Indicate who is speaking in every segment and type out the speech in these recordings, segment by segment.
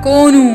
Speaker 1: कौन हूँ?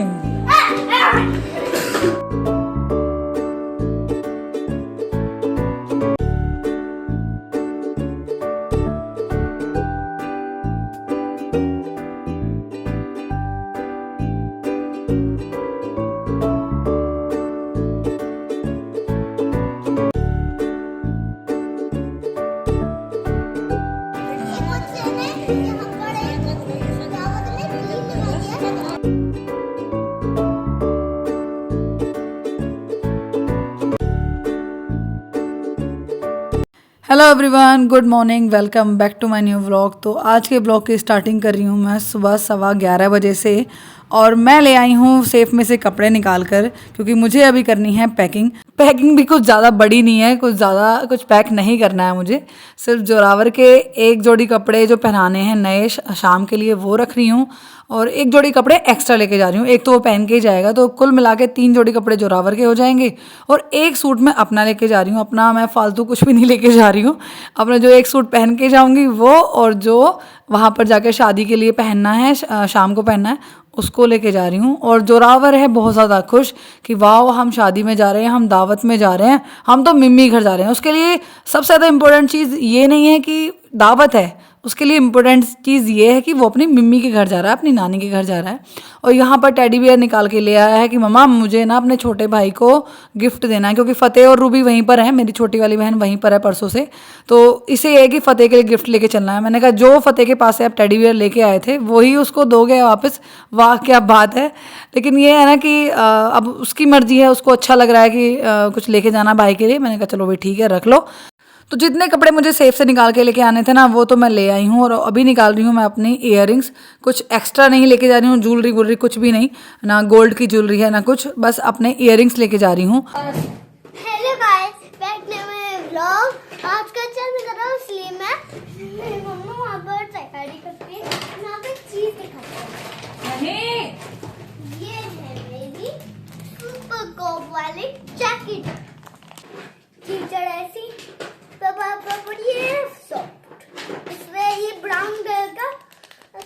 Speaker 1: Hello everyone, good morning, welcome back to my new vlog. तो आज के ब्लॉग की स्टार्टिंग कर रही हूँ मैं सुबह 11:15 बजे से। और मैं ले आई हूँ सेफ में से कपड़े निकाल कर, क्योंकि मुझे अभी करनी है पैकिंग भी कुछ ज़्यादा बड़ी नहीं है, कुछ पैक नहीं करना है मुझे। सिर्फ जोरावर के एक जोड़ी कपड़े जो पहनाने हैं नए शाम के लिए वो रख रही हूँ, और एक जोड़ी कपड़े एक्स्ट्रा लेके जा रही हूँ। एक तो वो पहन के ही जाएगा, तो कुल मिला के 3 जोड़ी कपड़े जोरावर के हो जाएंगे, और एक सूट मैं अपना लेके जा रही हूँ। अपना मैं फालतू कुछ भी नहीं लेके जा रही हूँ। अपना जो एक सूट पहन के जाऊँगी वो, और जो वहाँ पर जाके शादी के लिए पहनना है, शाम को पहनना है, उसको लेके जा रही हूँ। और जोरावर है बहुत ज़्यादा खुश कि वाह, हम शादी में जा रहे हैं, हम दावत में जा रहे हैं, हम तो मिम्मी घर जा रहे हैं। उसके लिए सबसे ज़्यादा इम्पोर्टेंट चीज़ ये नहीं है कि दावत है, उसके लिए इम्पोर्टेंट चीज़ ये है कि वो अपनी मिम्मी के घर जा रहा है, अपनी नानी के घर जा रहा है। और यहाँ पर टेडी बियर निकाल के ले आया है कि मम्मा मुझे ना अपने छोटे भाई को गिफ्ट देना है, क्योंकि फ़तेह और रूबी वहीं पर है, मेरी छोटी वाली बहन वहीं पर है परसों से। तो इसे ये है कि फ़तेह के लिए गिफ्ट लेके चलना है। मैंने कहा जो फ़तेह के पास से आप टेडी बियर लेके आए थे वही उसको दोगे वापस। वाह क्या बात है। लेकिन ये है ना कि अब उसकी मर्जी है, उसको अच्छा लग रहा है कि कुछ लेके जाना भाई के लिए। मैंने कहा चलो भाई ठीक है, रख लो। तो जितने कपड़े मुझे सेफ से निकाल के लेके आने थे ना, वो तो मैं ले आई हूँ। और अभी निकाल रही हूँ मैं अपनी इयररिंग्स। कुछ एक्स्ट्रा नहीं लेके जा रही हूँ, ज्वेलरी वुलरी कुछ भी नहीं, ना गोल्ड की ज्वेलरी है ना कुछ, बस अपने इयररिंग्स लेके जा रही हूँ।
Speaker 2: Hello guys, back to my vlog. आज का चल मैं कर रहा हूँ, इसलिए मैं मम्मा वहाँ पर तैयारी करती है, यहाँ पे चीज दिखाती है। ये है मेरी सुपर कॉप वाली जैकेट। टीचर ऐसी ये सॉफ्ट, इसमें ये ब्राउन कलर का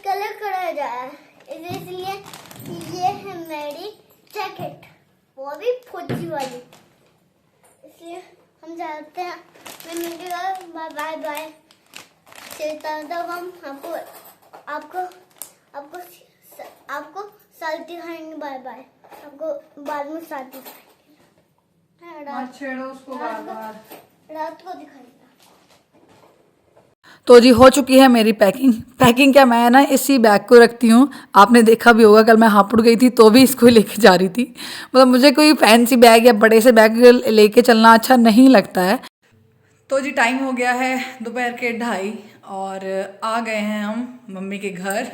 Speaker 2: कलर करा जाए है, इसलिए ये है मेरी जैकेट, वो भी फौजी वाली। इसलिए हम जाते हैं, बाय बाय बाय। तब हम आपको साथ दिखाएंगे। बाय बाय, आपको बाद में साथ दिखाएंगे।
Speaker 1: छेड़ो उसको बार बार,
Speaker 2: रात को दिखाएंगे।
Speaker 1: तो जी हो चुकी है मेरी पैकिंग क्या, मैं ना इसी बैग को रखती हूँ। आपने देखा भी होगा, कल मैं हापुड़ गई थी तो भी इसको लेके जा रही थी। मतलब मुझे कोई फैंसी बैग या बड़े से बैग लेके चलना अच्छा नहीं लगता है। तो जी टाइम हो गया है दोपहर के 2:30, और आ गए हैं हम मम्मी के घर।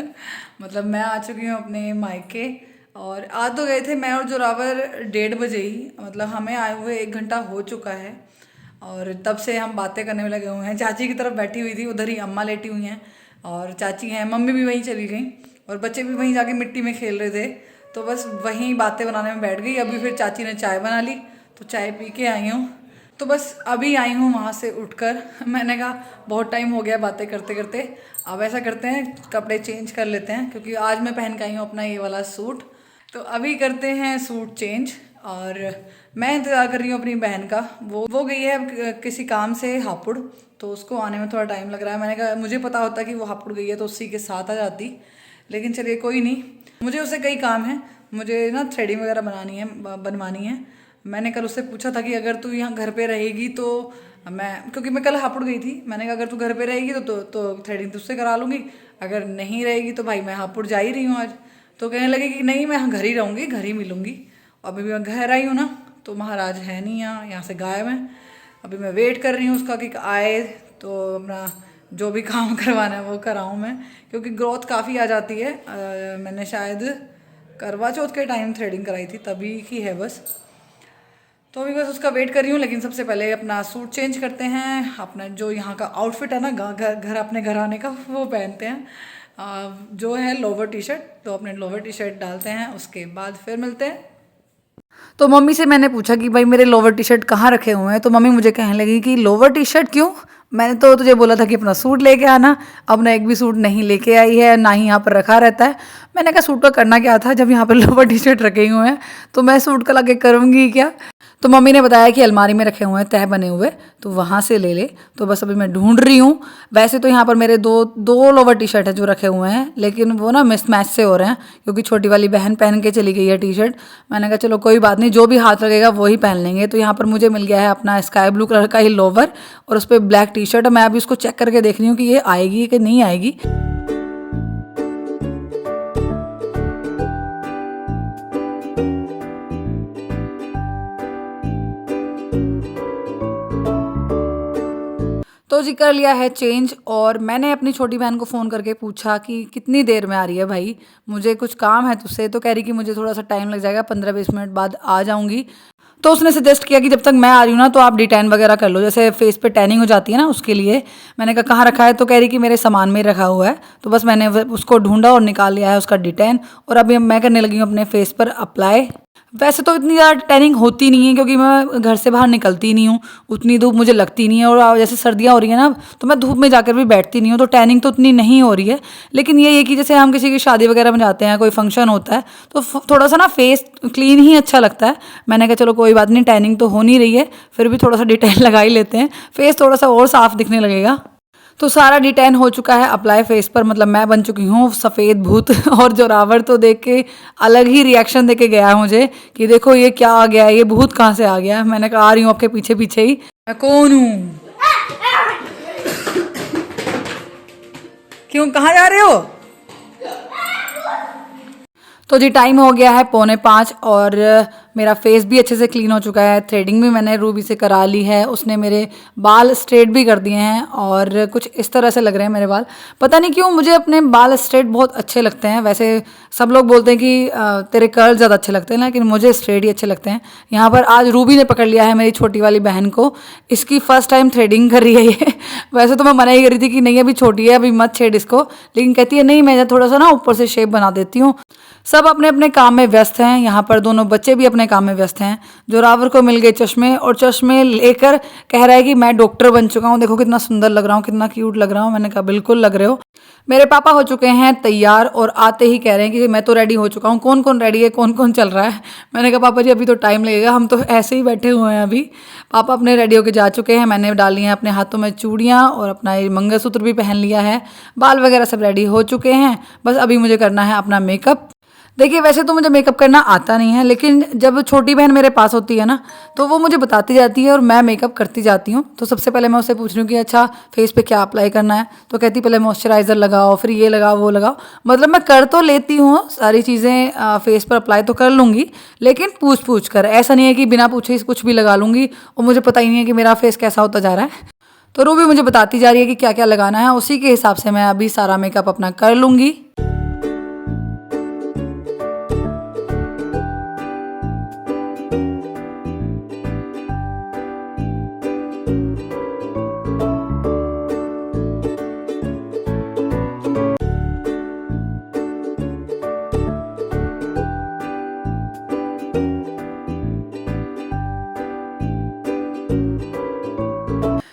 Speaker 1: मतलब मैं आ चुकी हूँ अपने मायके, और आ तो गए थे मैं और जोरावर 1:30 बजे ही। मतलब हमें आए हुए 1 घंटा हो चुका है, और तब से हम बातें करने में लगे हुए हैं। चाची की तरफ बैठी हुई थी, उधर ही अम्मा लेटी हुई हैं, और चाची हैं, मम्मी भी वहीं चली गई, और बच्चे भी वहीं जाके मिट्टी में खेल रहे थे। तो बस वहीं बातें बनाने में बैठ गई। अभी फिर चाची ने चाय बना ली, तो चाय पी के आई हूँ। तो बस अभी आई हूँ वहाँ से उठकर। मैंने कहा बहुत टाइम हो गया बातें करते करते, अब ऐसा करते हैं कपड़े चेंज कर लेते हैं, क्योंकि आज मैं पहन के आई हूँ अपना ये वाला सूट। तो अभी करते हैं सूट चेंज, और मैं इंतज़ार कर रही हूँ अपनी बहन का। वो गई है किसी काम से हापुड़, तो उसको आने में थोड़ा टाइम लग रहा है। मैंने कहा मुझे पता होता कि वो हापुड़ गई है तो उसी के साथ आ जाती, लेकिन चलिए कोई नहीं, मुझे उससे कई काम है। मुझे ना थ्रेडिंग वगैरह बनवानी है। मैंने कल उससे पूछा था कि अगर तू यहाँ घर पे रहेगी तो क्योंकि मैं कल हापुड़ गई थी, मैंने कहा अगर तू घर पे रहेगी तो थ्रेडिंग तुझसे करा लूँगी, अगर नहीं रहेगी तो भाई मैं हापुड़ जा ही रही हूँ आज। तो कहने लगे कि नहीं, मैं घर ही रहूँगी, घर ही मिलूँगी। अभी मैं घर आई हूँ ना, तो महाराज है नहीं यहाँ से गायब है। अभी मैं वेट कर रही हूँ उसका कि आए तो अपना जो भी काम करवाना है वो कराऊँ मैं, क्योंकि ग्रोथ काफ़ी आ जाती है। मैंने शायद करवा चौथ के टाइम थ्रेडिंग कराई थी, तभी की है बस। तो अभी बस उसका वेट कर रही हूँ, लेकिन सबसे पहले अपना सूट चेंज करते हैं। अपना जो यहाँ का आउटफिट है ना, अपने घर आने का, वो पहनते हैं। जो है लोवर टी शर्ट, तो अपने लोवर टी शर्ट डालते हैं, उसके बाद फिर मिलते हैं। तो मम्मी से मैंने पूछा कि भाई मेरे लोवर टी शर्ट कहाँ रखे हुए हैं, तो मम्मी मुझे कहने लगी कि लोवर टी शर्ट क्यों, मैंने तो तुझे बोला था कि अपना सूट लेके आना, अब ना एक भी सूट नहीं लेके आई है, ना ही यहाँ पर रखा रहता है। मैंने कहा सूट का करना क्या था, जब यहाँ पर लोअर टी शर्ट रखे हुए हैं तो मैं सूट का लगे करूँगी क्या। तो मम्मी ने बताया कि अलमारी में रखे हुए हैं तह बने हुए, तो वहाँ से ले ले। तो बस अभी मैं ढूंढ रही हूँ। वैसे तो यहाँ पर मेरे दो दो लोअर टी शर्ट है जो रखे हुए हैं, लेकिन वो ना मिसमैच से हो रहे हैं क्योंकि छोटी वाली बहन पहन के चली गई है टी शर्ट। मैंने कहा चलो कोई बात नहीं, जो भी हाथ लगेगा वो ही पहन लेंगे। तो यहाँ पर मुझे मिल गया है अपना स्काई ब्लू कलर का ही लोवर और उस पर ब्लैक टी शर्ट। मैं अभी उसको चेक करके देख रही हूँ कि ये आएगी कि नहीं आएगी। तो जी कर लिया है चेंज, और मैंने अपनी छोटी बहन को फ़ोन करके पूछा कि कितनी देर में आ रही है भाई, मुझे कुछ काम है तुझसे। तो कह रही कि मुझे थोड़ा सा टाइम लग जाएगा, 15-20 मिनट बाद आ जाऊंगी। तो उसने सजेस्ट किया कि जब तक मैं आ रही हूँ ना तो आप डिटैन वगैरह कर लो, जैसे फेस पे टैनिंग हो जाती है ना उसके लिए। मैंने कहा कहाँ रखा है, तो कह रही कि मेरे सामान में रखा हुआ है। तो बस मैंने उसको ढूंढा और निकाल लिया है उसका डिटैन, और अभी मैं करने लगी हूँ अपने फेस पर अप्लाई। वैसे तो इतनी ज़्यादा टैनिंग होती नहीं है क्योंकि मैं घर से बाहर निकलती नहीं हूँ, उतनी धूप मुझे लगती नहीं है, और जैसे सर्दियाँ हो रही है ना तो मैं धूप में जाकर भी बैठती नहीं हूँ, तो टैनिंग तो उतनी नहीं हो रही है। लेकिन ये है कि जैसे हम किसी की शादी वगैरह में जाते हैं, कोई फंक्शन होता है, तो थोड़ा सा ना फेस क्लीन ही अच्छा लगता है। मैंने कहा चलो कोई बात नहीं, टैनिंग तो हो नहीं रही है, फिर भी थोड़ा सा डिटेल लगा ही लेते हैं, फेस थोड़ा सा और साफ दिखने लगेगा। तो सारा डिटेन हो चुका है अप्लाई फेस पर, मतलब मैं बन चुकी हूँ सफ़ेद भूत। और जोरावर तो देख के अलग ही रिएक्शन दे के गया है मुझे कि देखो ये क्या आ गया है, ये भूत कहाँ से आ गया है। मैंने कहा आ रही हूँ आपके पीछे पीछे ही। मैं कौन हूँ? क्यों, कहाँ जा रहे हो? तो जी टाइम हो गया है 4:45 और मेरा फेस भी अच्छे से क्लीन हो चुका है। थ्रेडिंग भी मैंने रूबी से करा ली है, उसने मेरे बाल स्ट्रेट भी कर दिए हैं और कुछ इस तरह से लग रहे हैं मेरे बाल। पता नहीं क्यों मुझे अपने बाल स्ट्रेट बहुत अच्छे लगते हैं। वैसे सब लोग बोलते हैं कि तेरे कर्ल ज़्यादा अच्छे लगते हैं, लेकिन मुझे स्ट्रेट ही अच्छे लगते हैं। यहाँ पर आज रूबी ने पकड़ लिया है मेरी छोटी वाली बहन को, इसकी फ़र्स्ट टाइम थ्रेडिंग कर रही है ये। वैसे तो मैं मना ही कर रही थी कि नहीं अभी छोटी है, अभी मत छेड़ इसको, लेकिन कहती है नहीं मैं थोड़ा सा ना ऊपर से शेप बना देती हूँ। सब अपने अपने काम में व्यस्त हैं। यहाँ पर दोनों बच्चे भी अपने काम में व्यस्त हैं। जोरावर को मिल गए चश्मे, और चश्मे लेकर कह रहा है कि मैं डॉक्टर बन चुका हूँ, देखो कितना सुंदर लग रहा हूँ, कितना क्यूट लग रहा हूँ। मैंने कहा बिल्कुल लग रहे हो। मेरे पापा हो चुके हैं तैयार और आते ही कह रहे हैं कि मैं तो रेडी हो चुका हूँ, कौन कौन रेडी है, कौन कौन चल रहा है। मैंने कहा पापा जी अभी तो टाइम लगेगा, हम तो ऐसे ही बैठे हुए हैं अभी। पापा अपने रेडी होके जा चुके हैं। मैंने डाली हैं अपने हाथों में चूड़ियाँ और अपना ये मंगलसूत्र भी पहन लिया है, बाल वगैरह सब रेडी हो चुके हैं। बस अभी मुझे करना है अपना मेकअप। देखिए वैसे तो मुझे मेकअप करना आता नहीं है, लेकिन जब छोटी बहन मेरे पास होती है ना तो वो मुझे बताती जाती है और मैं मेकअप करती जाती हूँ। तो सबसे पहले मैं उससे पूछ रही हूँ कि अच्छा फेस पे क्या अप्लाई करना है, तो कहती पहले मॉइस्चराइज़र लगाओ, फिर ये लगाओ वो लगाओ। मतलब मैं कर तो लेती हूँ सारी चीज़ें, फेस पर अप्लाई तो कर लूँगी, लेकिन पूछ कर। ऐसा नहीं है कि बिना पूछे कुछ भी लगा लूँगी और मुझे पता ही नहीं है कि मेरा फेस कैसा होता जा रहा है। तो रूबी मुझे बताती जा रही है कि क्या क्या लगाना है, उसी के हिसाब से मैं अभी सारा मेकअप अपना कर लूँगी।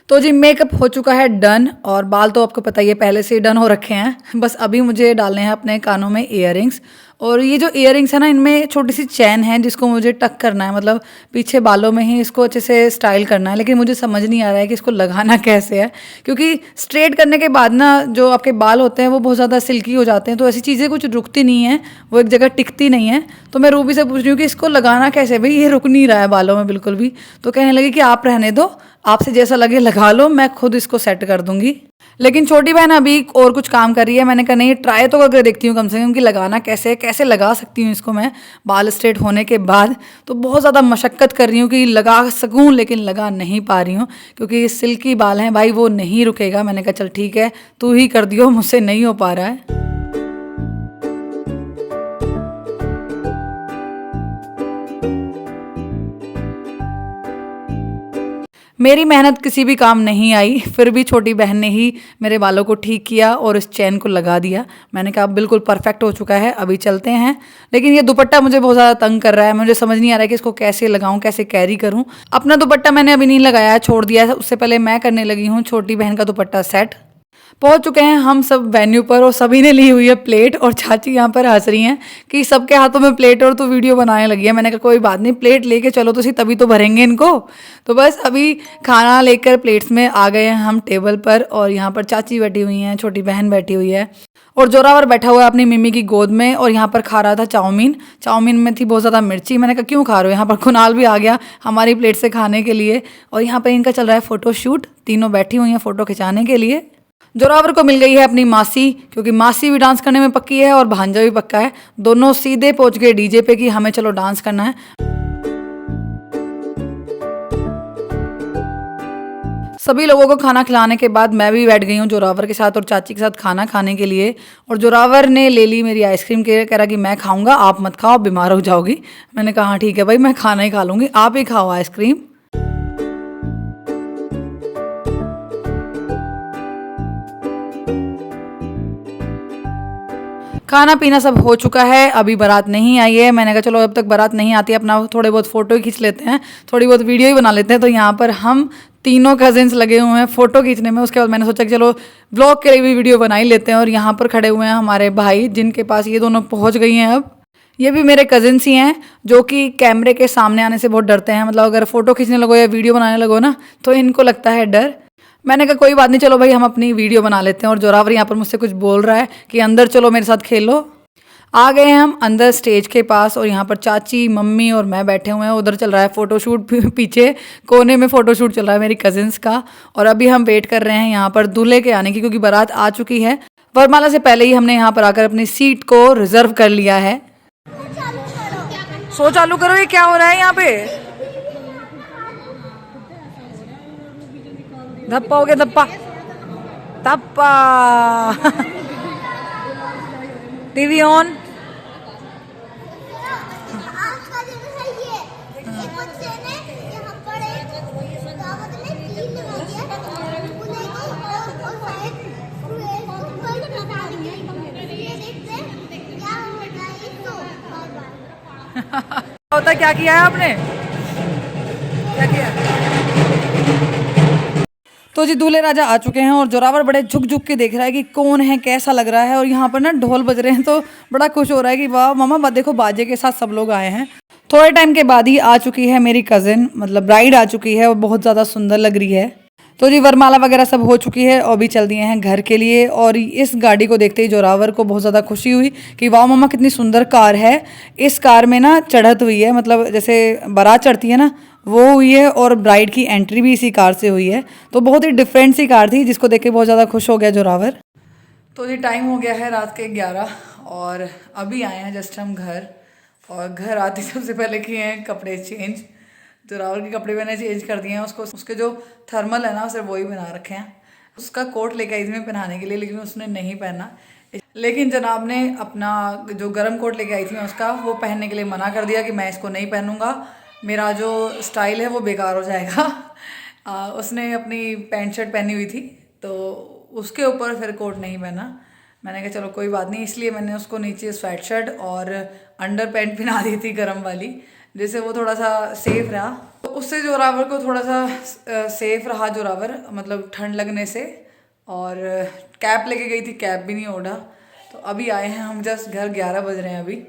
Speaker 1: तो जी मेकअप हो चुका है डन, और बाल तो आपको पता ही है पहले से ही डन हो रखे हैं। बस अभी मुझे डालने हैं अपने कानों में इयररिंग्स, और ये जो इयररिंग्स है ना इनमें छोटी सी चैन है जिसको मुझे टक करना है, मतलब पीछे बालों में ही इसको अच्छे से स्टाइल करना है। लेकिन मुझे समझ नहीं आ रहा है कि इसको लगाना कैसे है, क्योंकि स्ट्रेट करने के बाद ना जो आपके बाल होते हैं वो बहुत ज़्यादा सिल्की हो जाते हैं, तो ऐसी चीज़ें कुछ रुकती नहीं है, वो एक जगह टिकती नहीं है। तो मैं रूबी से पूछ रही हूँ कि इसको लगाना कैसे, भाई ये रुक नहीं रहा है बालों में बिल्कुल भी। तो कहने लगी कि आप रहने दो, आपसे जैसा लगे लगा लो, मैं खुद इसको सेट कर दूंगी। लेकिन छोटी बहन अभी और कुछ काम कर रही है। मैंने कहा नहीं ट्राई तो करके देखती हूँ कम से कम कि लगाना कैसे कैसे लगा सकती हूँ इसको मैं बाल स्ट्रेट होने के बाद। तो बहुत ज़्यादा मशक्क़त कर रही हूँ कि लगा सकूँ, लेकिन लगा नहीं पा रही हूँ क्योंकि ये सिल्की बाल हैं भाई, वो नहीं रुकेगा। मैंने कहा चल ठीक है तू ही कर दियो, मुझसे नहीं हो पा रहा है। मेरी मेहनत किसी भी काम नहीं आई, फिर भी छोटी बहन ने ही मेरे बालों को ठीक किया और इस चैन को लगा दिया। मैंने कहा अब बिल्कुल परफेक्ट हो चुका है, अभी चलते हैं। लेकिन ये दुपट्टा मुझे बहुत ज़्यादा तंग कर रहा है, मुझे समझ नहीं आ रहा है कि इसको कैसे लगाऊं, कैसे कैरी करूं। अपना दुपट्टा मैंने अभी नहीं लगाया है, छोड़ दिया है। उससे पहले मैं करने लगी हूँ छोटी बहन का दुपट्टा सेट। पहुंच चुके हैं हम सब वेन्यू पर और सभी ने ली हुई है प्लेट, और चाची यहाँ पर हंस रही हैं कि सबके हाथों में प्लेट और तो वीडियो बनाने लगी है। मैंने कहा कोई बात नहीं, प्लेट लेके चलो तो सही, तभी तो भरेंगे इनको। तो बस अभी खाना लेकर प्लेट्स में आ गए हैं हम टेबल पर, और यहाँ पर चाची बैठी हुई हैं, छोटी बहन बैठी हुई है, और जोरावर बैठा हुआ है अपनी मम्मी की गोद में, और यहाँ पर खा रहा था चाउमीन। चाउमीन में थी बहुत ज़्यादा मिर्ची। मैंने कहा क्यों खा रहे हो, यहाँ पर कुणाल भी आ गया हमारी प्लेट से खाने के लिए, और यहाँ पर इनका चल रहा है फ़ोटो शूट। तीनों बैठी हुई हैं फ़ोटो खिंचाने के लिए। जोरावर को मिल गई है अपनी मासी, क्योंकि मासी भी डांस करने में पक्की है और भांजा भी पक्का है। दोनों सीधे पहुंच गए डीजे पे कि हमें चलो डांस करना है। सभी लोगों को खाना खिलाने के बाद मैं भी बैठ गई हूँ जोरावर के साथ और चाची के साथ खाना खाने के लिए। और जोरावर ने ले ली मेरी आइसक्रीम, कह रहा कि मैं खाऊंगा, आप मत खाओ, बीमार हो जाओगी। मैंने कहा हाँ ठीक है भाई, मैं खाना ही खा लूँगी, आप ही खाओ आइसक्रीम। खाना पीना सब हो चुका है, अभी बारात नहीं आई है। मैंने कहा चलो अब तक बारात नहीं आती, अपना थोड़े बहुत फ़ोटो ही खींच लेते हैं, थोड़ी बहुत वीडियो ही बना लेते हैं। तो यहाँ पर हम तीनों कजिन्स लगे हुए हैं फ़ोटो खींचने में। उसके बाद मैंने सोचा कि चलो व्लॉग के लिए भी वीडियो बना ही लेते हैं। और यहाँ पर खड़े हुए हैं हमारे भाई, जिनके पास ये दोनों पहुँच गई हैं अब। ये भी मेरे कजिन्स ही हैं, जो कि कैमरे के सामने आने से बहुत डरते हैं। मतलब अगर फ़ोटो खींचने लगो या वीडियो बनाने लगो ना, तो इनको लगता है डर। मैंने कहा कोई बात नहीं, चलो भाई हम अपनी वीडियो बना लेते हैं। और जोरावर यहाँ पर मुझसे कुछ बोल रहा है कि अंदर चलो मेरे साथ खेलो। आ गए हैं हम अंदर स्टेज के पास, और यहाँ पर चाची, मम्मी और मैं बैठे हुए हैं। उधर चल रहा है फ़ोटोशूट, पीछे कोने में फ़ोटोशूट चल रहा है मेरी कजिन्स का। और अभी हम वेट कर रहे हैं यहाँ पर दूल्हे के आने की, क्योंकि बारात आ चुकी है। वरमाला से पहले ही हमने यहाँ पर आकर अपनी सीट को रिजर्व कर लिया है। सो चालू करो, ये क्या हो रहा है यहाँ पे? धप्पा हो गया, धप्पा धप्पा। TV on.
Speaker 2: आज का दिन है ये। एक बच्चे ने यहाँ पर एक दावत में टीम लगा दिया दूल्हे को, और शायद कोई बताने के लिए ये देखते हैं क्या होता है। तो बाय
Speaker 1: होता क्या किया है आपने, क्या किया? तो जी दूल्हे राजा आ चुके हैं, और जोरावर बड़े झुक झुक के देख रहा है कि कौन है, कैसा लग रहा है। और यहाँ पर ना ढोल बज रहे हैं, तो बड़ा खुश हो रहा है कि वाह मामा देखो बाजे के साथ सब लोग आए हैं। थोड़े टाइम के बाद ही आ चुकी है मेरी कज़िन, मतलब ब्राइड आ चुकी है, और बहुत ज़्यादा सुंदर लग रही है। तो जी वरमाला वगैरह सब हो चुकी है, और भी चल दिए हैं घर के लिए। और इस गाड़ी को देखते ही जोरावर को बहुत ज़्यादा खुशी हुई कि वाह मामा कितनी सुंदर कार है। इस कार में ना चढ़त हुई है, मतलब जैसे बारात चढ़ती है ना, वो हुई है, और ब्राइड की एंट्री भी इसी कार से हुई है। तो बहुत ही डिफरेंट सी कार थी, जिसको देख के बहुत ज़्यादा खुश हो गया जोरावर। तो जी टाइम हो गया है रात के 11, और अभी आए हैं जस्ट हम घर। और घर आते सबसे पहले किए हैं कपड़े चेंज। जोरावर के कपड़े मैंने चेंज कर दिए हैं, उसको उसके जो थर्मल है ना सिर्फ वही बना रखे हैं। उसका कोट लेके आई थी मैं पहनाने के लिए, लेकिन उसने नहीं पहना। लेकिन जनाब ने अपना जो गर्म कोट लेके आई थी मैं उसका, वो पहनने के लिए मना कर दिया कि मैं इसको नहीं पहनूंगा, मेरा जो स्टाइल है वो बेकार हो जाएगा। उसने अपनी पैंट शर्ट पहनी हुई थी, तो उसके ऊपर फिर कोट नहीं पहना। मैंने कहा चलो कोई बात नहीं, इसलिए मैंने उसको नीचे स्वेट शर्ट और अंडर पैंट पहना दी थी गर्म वाली, जिससे वो थोड़ा सा सेफ रहा। तो उससे जोरावर को थोड़ा सा सेफ रहा जोरावर, मतलब ठंड लगने से। और कैप लेके गई थी, कैप भी नहीं ओढ़ा। तो अभी आए हैं हम जस्ट घर, 11 बज रहे हैं अभी।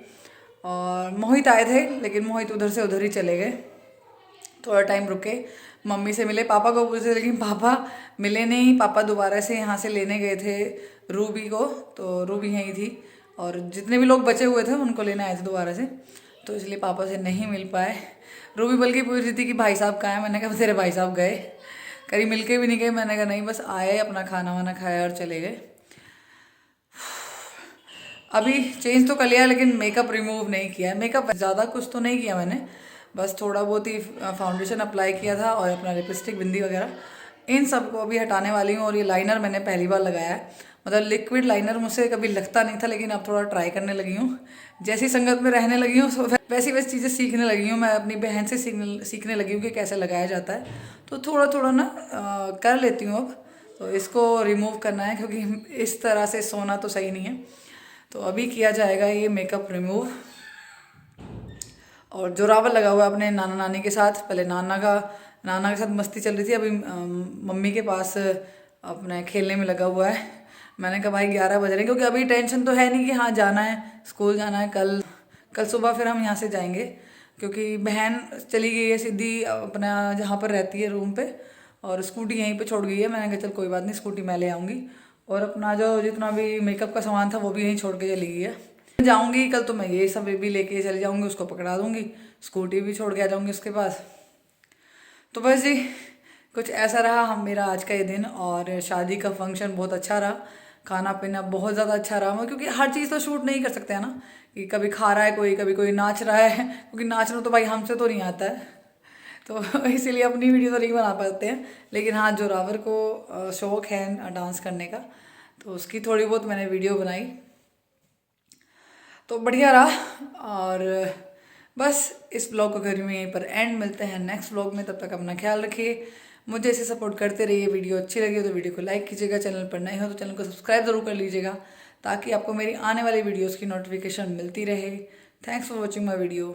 Speaker 1: और मोहित आए थे, लेकिन मोहित उधर से उधर ही चले गए। थोड़ा टाइम रुके, मम्मी से मिले, पापा को पूछे, लेकिन पापा मिले नहीं। पापा दोबारा से यहाँ से लेने गए थे रूबी को, तो रूबी यहीं थी, और जितने भी लोग बचे हुए थे उनको लेने आए थे दोबारा से, तो इसलिए पापा से नहीं मिल पाए। रूबी बल्कि पूछ रही थी कि भाई साहब कहाँ हैं। मैंने कहा तेरे भाई साहब गए, कहीं मिल के भी नहीं गए। मैंने कहा नहीं, बस आए, अपना खाना वाना खाया और चले गए। अभी चेंज तो कर लिया, लेकिन मेकअप रिमूव नहीं किया है। मेकअप ज़्यादा कुछ तो नहीं किया मैंने, बस थोड़ा बहुत ही फाउंडेशन अप्लाई किया था, और अपना लिपस्टिक, बिंदी वगैरह इन सब को अभी हटाने वाली हूँ। और ये लाइनर मैंने पहली बार लगाया है, मतलब लिक्विड लाइनर मुझसे कभी लगता नहीं था, लेकिन अब थोड़ा ट्राई करने लगी हूँ। जैसी संगत में रहने लगी हूँ वैसी वैसी चीज़ें सीखने लगी हूँ। मैं अपनी बहन से सीखने लगी हूँ कि कैसे लगाया जाता है, तो थोड़ा थोड़ा ना कर लेती हूँ अब। तो इसको रिमूव करना है क्योंकि इस तरह से सोना तो सही नहीं है, तो अभी किया जाएगा ये मेकअप रिमूव। और जोरावर लगा हुआ है अपने नाना नानी के साथ। पहले नाना के साथ मस्ती चल रही थी, अभी मम्मी के पास अपने खेलने में लगा हुआ है। मैंने कहा भाई 11 बज रहे हैं, क्योंकि अभी टेंशन तो है नहीं कि हाँ जाना है, स्कूल जाना है। कल सुबह फिर हम यहाँ से जाएंगे, क्योंकि बहन चली गई है सीधी अपना जहाँ पर रहती है रूम पे, और स्कूटी यहीं पे छोड़ गई है। मैंने कहा चल कोई बात नहीं, स्कूटी मैं ले आऊँगी, और अपना जो जितना भी मेकअप का सामान था वो भी यहीं छोड़ के चली गई है। जाऊँगी कल तो मैं ये सब भी लेके चली जाऊँगी, उसको पकड़ा दूँगी, स्कूटी भी छोड़ के आ जाऊँगी उसके पास। तो बस जी, कुछ ऐसा रहा हम मेरा आज का ये दिन। और शादी का फंक्शन बहुत अच्छा रहा, खाना पीना बहुत ज़्यादा अच्छा रहा, क्योंकि हर चीज़ तो शूट नहीं कर सकते हैं ना, कि कभी खा रहा है कोई, कभी कोई नाच रहा है, क्योंकि नाचना तो भाई हमसे तो नहीं आता है, तो इसीलिए अपनी वीडियो तो नहीं बना पाते हैं। लेकिन हाँ, जोरावर को शौक़ है डांस करने का, तो उसकी थोड़ी बहुत मैंने वीडियो बनाई, तो बढ़िया रहा। और बस इस ब्लॉग को करी में यहीं पर एंड, मिलते हैं नेक्स्ट ब्लॉग में। तब तक अपना ख्याल रखिए, मुझे ऐसे सपोर्ट करते रहिए। वीडियो अच्छी लगी हो तो वीडियो को लाइक कीजिएगा, चैनल पर नए हो तो चैनल को सब्सक्राइब जरूर कर लीजिएगा, ताकि आपको मेरी आने वाली वीडियोस की नोटिफिकेशन मिलती रहे। Thanks for watching my video.